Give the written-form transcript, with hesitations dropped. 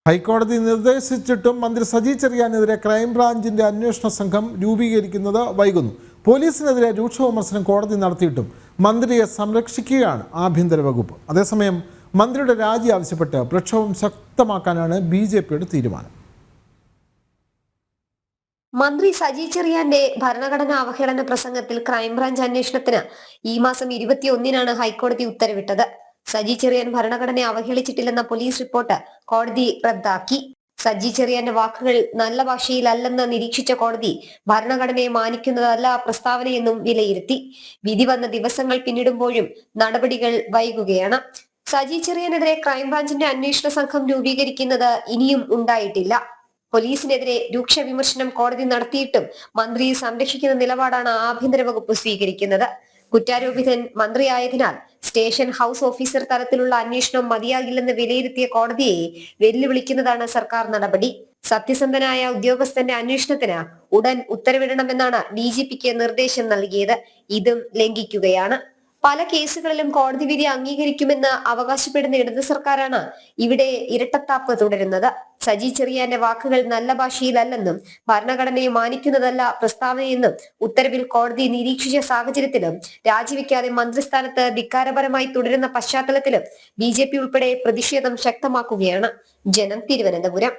ഹൈക്കോടതി നിർദ്ദേശിച്ചിട്ടും മന്ത്രി സജി ചെറിയാനെതിരെ ക്രൈംബ്രാഞ്ചിന്റെ അന്വേഷണ സംഘം രൂപീകരിക്കുന്നത് വൈകുന്നു. പോലീസിനെതിരെ രൂക്ഷ വിമർശനം കോടതി നടത്തിയിട്ടും മന്ത്രിയെ സംരക്ഷിക്കുകയാണ് ആഭ്യന്തര വകുപ്പ്. അതേസമയം മന്ത്രിയുടെ രാജി ആവശ്യപ്പെട്ട് പ്രക്ഷോഭം ശക്തമാക്കാനാണ് BJPയുടെ തീരുമാനം. മന്ത്രി സജി ചെറിയാന്റെ ഭരണഘടനാ അവഹേളന പ്രസംഗത്തിൽ ക്രൈംബ്രാഞ്ച് അന്വേഷണത്തിന് ഈ മാസം 21-നാണ് ഹൈക്കോടതി ഉത്തരവിട്ടത്. സജി ചെറിയാൻ ഭരണഘടനയെ അവഹേളിച്ചിട്ടില്ലെന്ന പോലീസ് റിപ്പോർട്ട് കോടതി റദ്ദാക്കി. സജി ചെറിയാന്റെ വാക്കുകൾ നല്ല ഭാഷയിലല്ലെന്ന് നിരീക്ഷിച്ച കോടതി ഭരണഘടനയെ മാനിക്കുന്നതല്ല പ്രസ്താവനയെന്നും വിലയിരുത്തി. വിധി വന്ന ദിവസങ്ങൾ പിന്നിടുമ്പോഴും നടപടികൾ വൈകുകയാണ്. സജി ചെറിയാനെതിരെ ക്രൈംബ്രാഞ്ചിന്റെ അന്വേഷണ സംഘം രൂപീകരിക്കുന്നത് ഇനിയും ഉണ്ടായിട്ടില്ല. പോലീസിനെതിരെ രൂക്ഷ വിമർശനം കോടതി നടത്തിയിട്ടും മന്ത്രിയെ സംരക്ഷിക്കുന്ന നിലപാടാണ് ആഭ്യന്തര വകുപ്പ് സ്വീകരിക്കുന്നത്. കുറ്റാരോപിതൻ മന്ത്രിയായതിനാൽ സ്റ്റേഷൻ ഹൗസ് ഓഫീസർ തലത്തിലുള്ള അന്വേഷണം മതിയാകില്ലെന്ന് വിലയിരുത്തിയ കോടതിയെ വെല്ലുവിളിക്കുന്നതാണ് സർക്കാർ നടപടി. സത്യസന്ധനായ ഉദ്യോഗസ്ഥന്റെ അന്വേഷണത്തിന് ഉടൻ ഉത്തരവിടണമെന്നാണ് DGPക്ക് നിർദ്ദേശം നൽകിയത്. ഇതും ലംഘിക്കുകയാണ്. പല കേസുകളിലും കോടതി വിധി അംഗീകരിക്കുമെന്ന് അവകാശപ്പെടുന്ന ഇടത് സർക്കാരാണ് ഇവിടെ ഇരട്ടത്താപ്പ് തുടരുന്നത്. സജി ചെറിയാന്റെ വാക്കുകൾ നല്ല ഭാഷയിലല്ലെന്നും ഭരണഘടനയെ മാനിക്കുന്നതല്ല പ്രസ്താവനയെന്നും ഉത്തരവിൽ കോടതി നിരീക്ഷിച്ച സാഹചര്യത്തിലും രാജിവെക്കാതെ മന്ത്രിസ്ഥാനത്ത് ധിക്കാരപരമായി തുടരുന്ന പശ്ചാത്തലത്തിലും BJP ഉൾപ്പെടെ പ്രതിഷേധം ശക്തമാക്കുകയാണ്. ജനം, തിരുവനന്തപുരം.